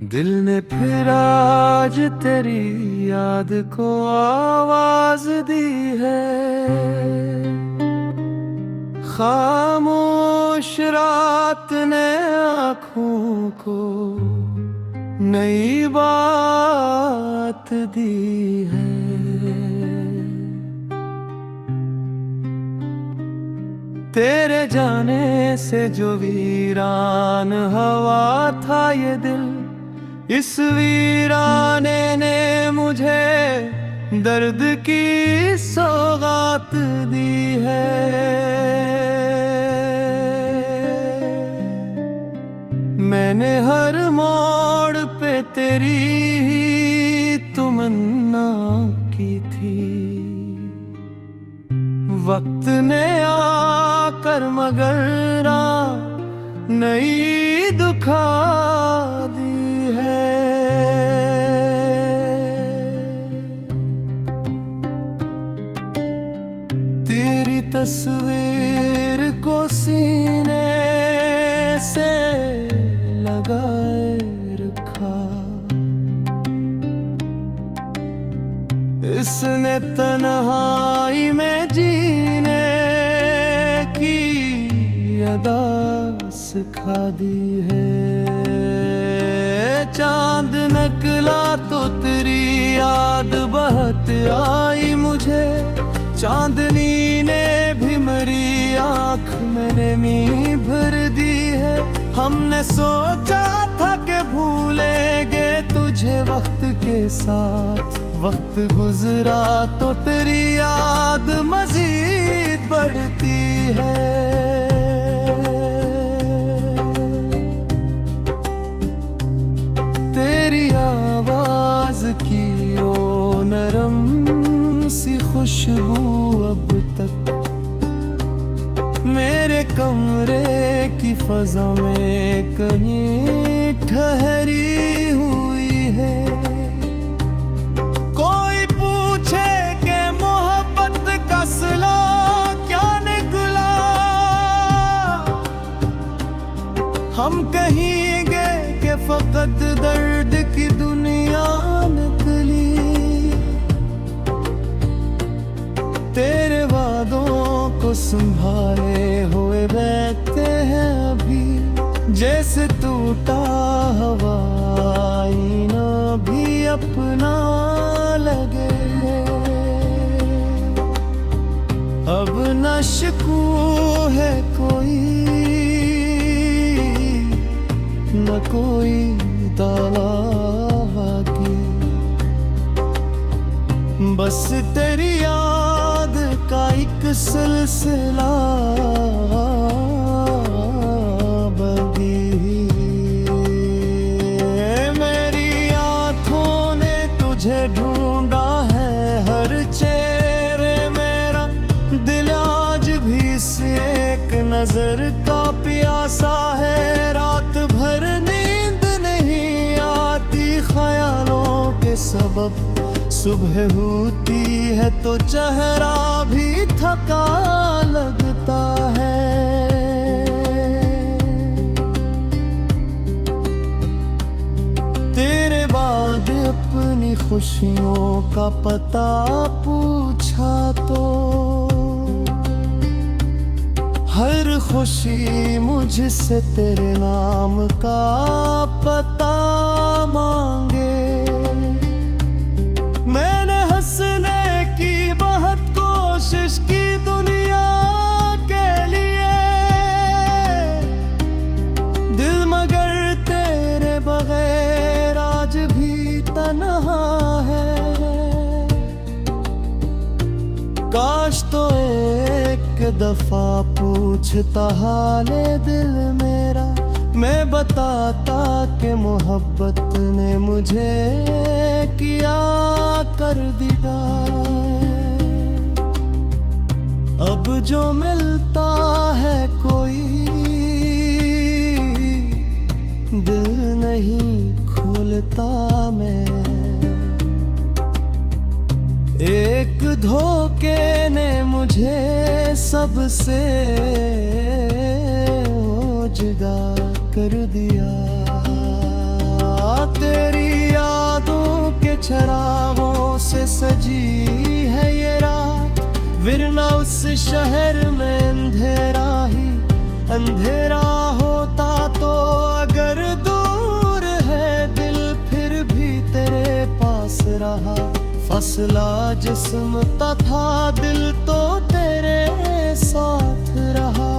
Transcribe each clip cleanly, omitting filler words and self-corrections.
दिल ने फिर आज तेरी याद को आवाज दी है। खामोश रात ने आँखों को नई बात दी है। तेरे जाने से जो वीरान हवा था ये दिल, इस वीराने ने मुझे दर्द की सौगात दी है। मैंने हर मोड़ पे तेरी ही तमन्ना की थी। वक्त ने आकर मगर नई दुखा दी है। तेरी तस्वीर को सीने से लगाए रखा, इसने तन्हाई में जीने की अदा सिखा दी है। चांद निकला तो तेरी याद बहुत आई मुझे। चांदनी ने भी मेरी आँख में नमी भर दी है। हमने सोचा था कि भूलेंगे तुझे वक्त के साथ, वक्त गुजरा तो तेरी याद मजीद बढ़ती है। तेरी आवाज की ओ नरम सी खुशबू अब तक मेरे कमरे की फजा में कहीं ठहरी हुई है। कोई पूछे कि मोहब्बत का सिला क्या निकला, हम कहेंगे कि फकत दर्द की दुनिया निकली। तेरे वादों को संभाले हुए बैठते हैं अभी, जैसे टूटा हवाई ना भी अपना लगे। अब न शिकू है कोई, न कोई दावा की, बस तेरी याद का एक सिलसिला बगी। मेरी आँखों ने तुझे ढूंढा है हर चेहरे मेरा। दिल आज भी से एक नजर का प्यासा है। रात भर नींद नहीं आती ख्यालों के सबब, सुबह होती है तो चेहरा भी थका लगता है। तेरे बाद अपनी खुशियों का पता पूछा तो हर खुशी मुझसे तेरे नाम का पता मांगे। मैंने हंसने की बहुत कोशिश की दुनिया के लिए, दिल मगर तेरे बगैर आज भी तन्हा है। काश तो एक दफा पूछता हाले दिल मेरा, मैं बताता कि मोहब्बत ने मुझे किया कर दिया। अब जो मिलता है कोई दिल नहीं खोलता मैं। एक धोखे ने मुझे सबसे जुदा कर दिया। तेरी यादों के चरागों से सजी है ये रात, वरना उस शहर में अंधेरा ही अंधेरा होता। तो अगर दूर है दिल फिर भी तेरे पास रहा, फसला जिस्म तथा दिल तो तेरे साथ रहा।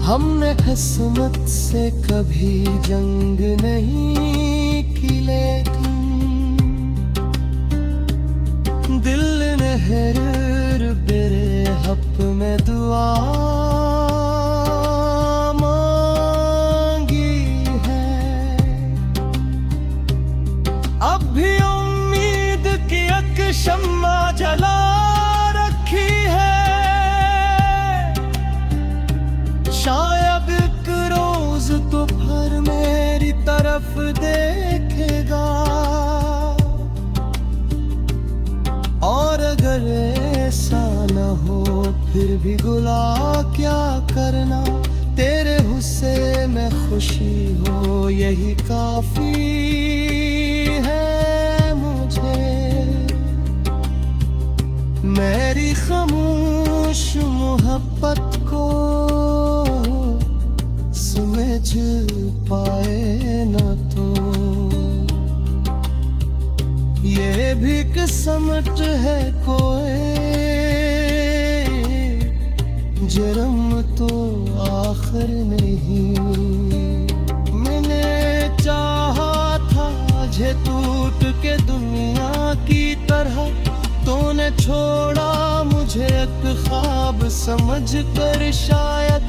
हमने किस्मत से कभी जंग नहीं की, लेकिन दिल ने हर बेरे हक में दुआ मांगी है। अब भी उम्मीद की एक शम्मा जला रखी है, शायद एक रोज तो फिर मेरी तरफ देखेगा। और अगर ऐसा न हो फिर भी गुला क्या करना, तेरे हुस्से में खुशी हो यही काफी है मुझे। मेरी खामोश मोहब्बत को समझ पाए न तो ये भी किस्मत है कोई, जन्म तो आखिर नहीं। मैंने चाहा था जे टूट के दुनिया की तरह, तूने छोड़ा मुझे एक ख्वाब समझ कर। शायद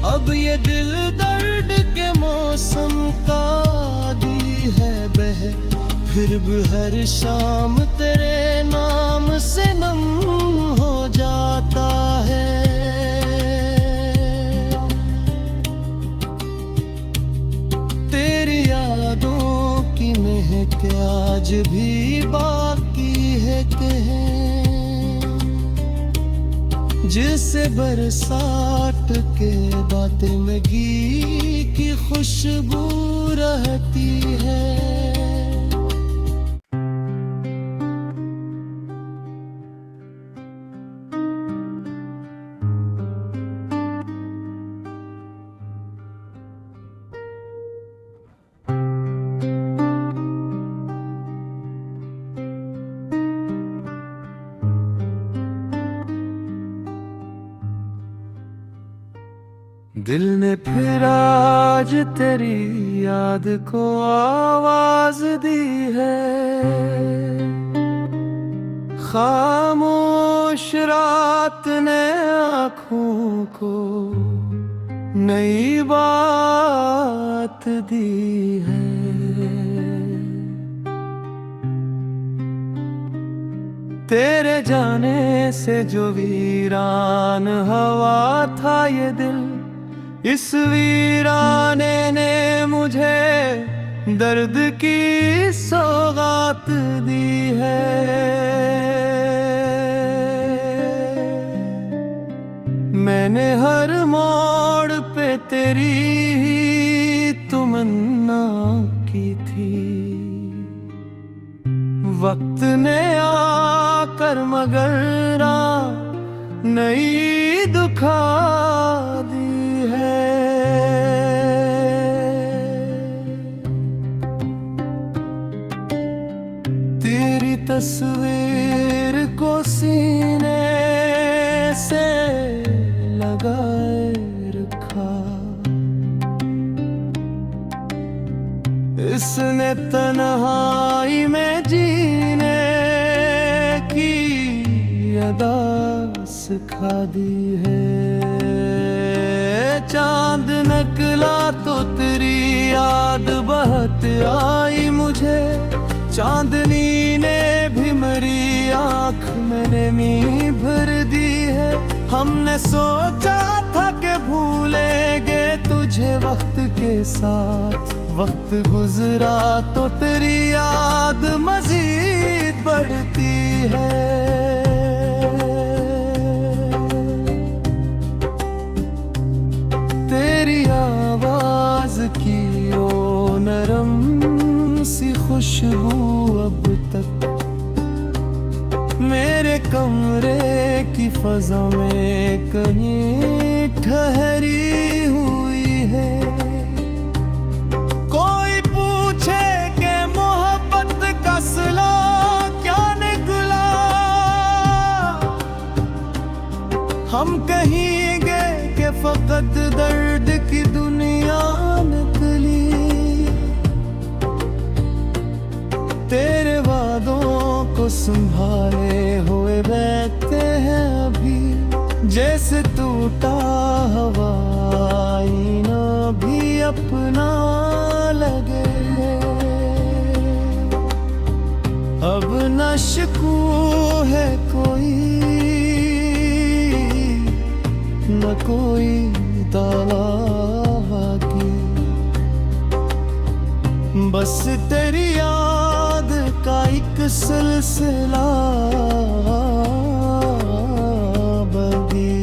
अब ये दिल दर्द के मौसम का आदी है बह, फिर भी हर शाम तेरे नाम से नम हो जाता है। तेरी यादों की महक आज भी बाकी है कहीं, जिसे बरसात के बातें में घी की खुशबू रहती है। दिल ने फिर आज तेरी याद को आवाज दी है, खामोश रात ने आँखों को नई बात दी है। तेरे जाने से जो वीरान हवा था ये दिल, इस वीराने ने मुझे दर्द की सौगात दी है। मैंने हर मोड़ पे तेरी ही तमन्ना की थी, वक्त ने आकर मगर नई दुखा दी है। तेरी तस्वीर को सीने से लगाए रखा, इसने तन्हाई में जीने की अदा सिखा दी है। चांद निकला तो तेरी याद बहुत आई मुझे, चांदनी ने भी मेरी आँख में नमी भर दी है। हमने सोचा था कि भूलेंगे तुझे वक्त के साथ, वक्त गुजरा तो तेरी याद मजीद बढ़ती है। अब तक। मेरे कमरे की फजा में कहीं ठहरी हुई है। कोई पूछे कि मोहब्बत का सिला क्या निकला, हम कहेंगे कि फकत दर्द की दुनिया निकली। तेरे वादों को संभाले हुए बैठते हैं अभी, जैसे टूटा हवाई ना भी अपना लगे। अब न शिकू है कोई, न कोई दावा की, बस तेरी याद का एक सिलसिला बगी।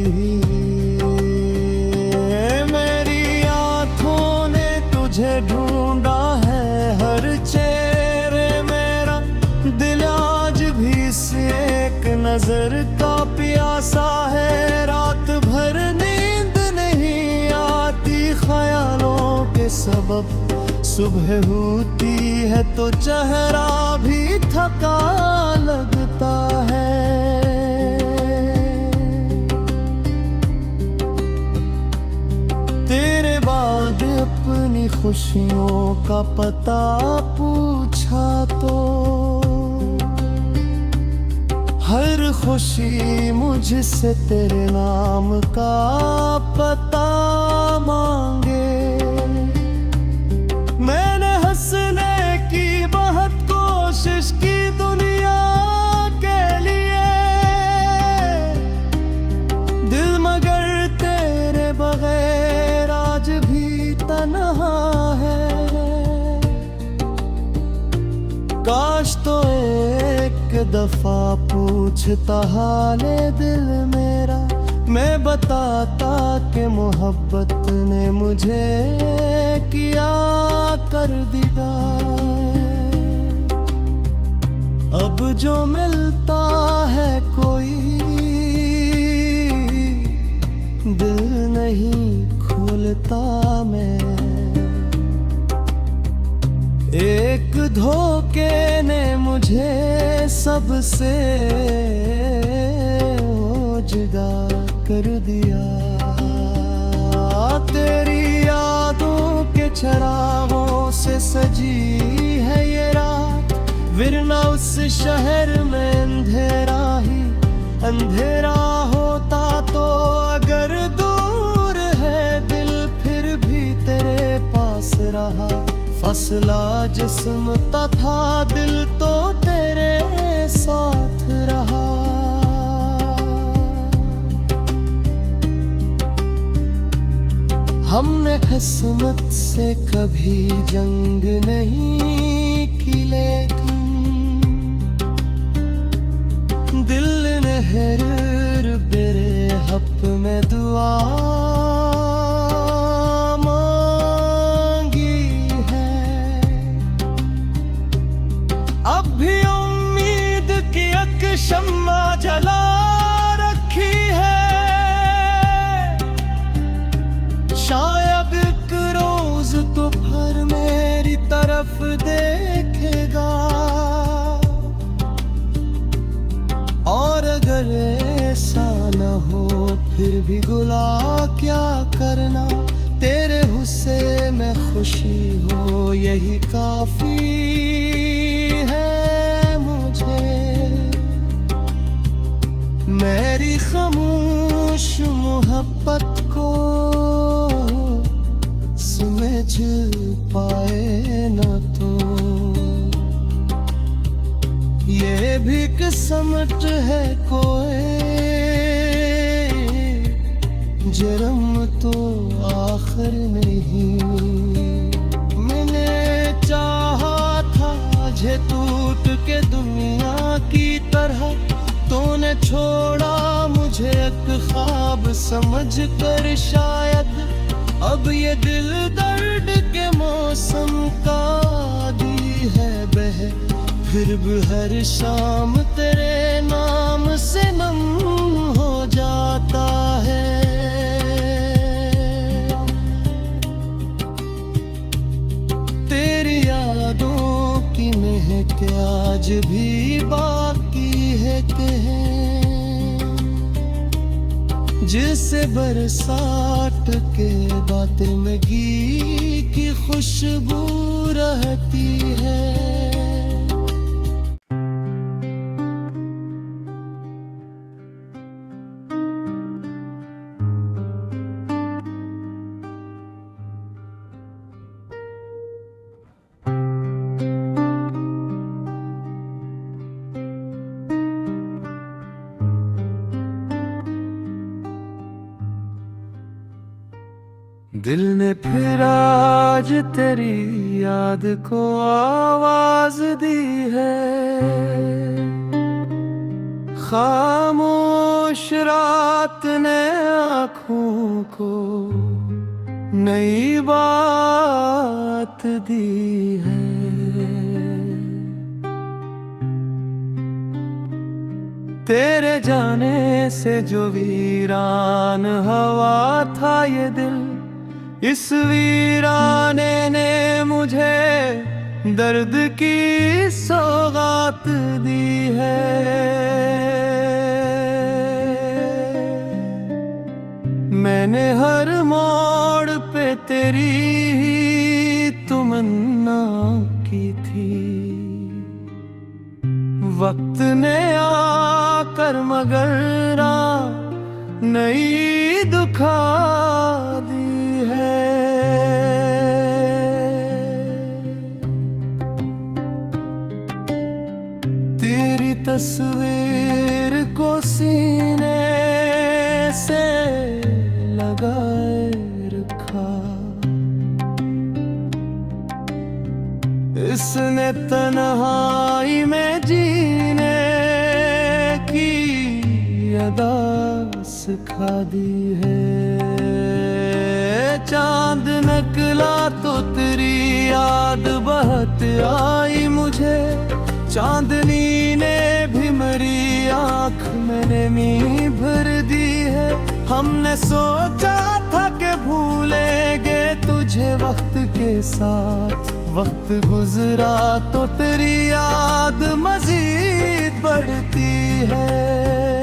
मेरी आँखों ने तुझे ढूंढा है हर चेहरे मेरा, दिल आज भी एक नजर का प्यासा है। रात भर नींद नहीं आती ख्यालों के सबब, सुबह होती है तो चेहरा भी थका लगता है। तेरे बाद अपनी खुशियों का पता पूछा तो हर खुशी मुझसे तेरे नाम का पता मांगे। मैंने हंसने की बहुत कोशिश की दुनिया के लिए, दिल मगर तेरे बगैर आज भी तन्हा है। काश तो एक दफा पूछता हाले दिल मेरा, मैं बताता कि मोहब्बत ने मुझे किया कर दिया। अब जो मिलता है कोई दिल नहीं खोलता मैं। एक धोखे ने मुझे सबसे जुदा कर दिया। तेरी यादों के चरागों से सजी है ये रात, वरना उस शहर में अंधेरा ही अंधेरा होता। तो अगर दूर है दिल फिर भी तेरे पास रहा, फसला जिस्म तथा दिल तो तेरे साथ रहा। हमने किस्मत से कभी जंग नहीं की, लेकिन दिल ने हर बेरे हप में दुआ मांगी है। अब भी उम्मीद की एक शम्मा जला रखी है, शायद एक रोज तो फिर मेरी तरफ देखेगा। और अगर ऐसा न हो फिर भी गुला क्या करना, तेरे हुस्से में खुशी हो यही काफी है मुझे। मेरी खामोश मोहब्बत को समझ पाए न तो ये भी किस्मत है कोई, जन्म तो आखिर नहीं। मैंने चाहा था जे टूट के दुनिया की तरह, तूने छोड़ा मुझे एक ख्वाब समझ कर। शायद अब ये दिल दर्द के मौसम का आदी है बह, फिर भी हर शाम तेरे नाम से नम हो जाता है। तेरी यादों की महक आज भी बाकी है कहीं, जिसे बरसात के बाद में घी की खुशबू रहती है। दिल ने फिर आज तेरी याद को आवाज दी है। खामोश रात ने आँखों को नई बात दी है। तेरे जाने से जो वीरान हवा था ये दिल, इस वीराने ने मुझे दर्द की सौगात दी है। मैंने हर मोड़ पे तेरी ही तमन्ना की थी। वक्त ने आकर मगर नई दुखा दी है। तेरी तस्वीर को सीने से लगाए रखा, इसने तन्हाई में जीने की अदा सिखा दी है। चांद निकला तो तेरी याद बहुत आई मुझे, चांदनी ने भी मेरी आँख में नमी भर दी है। हमने सोचा था कि भूलेंगे तुझे वक्त के साथ, वक्त गुजरा तो तेरी याद मजीद बढ़ती है।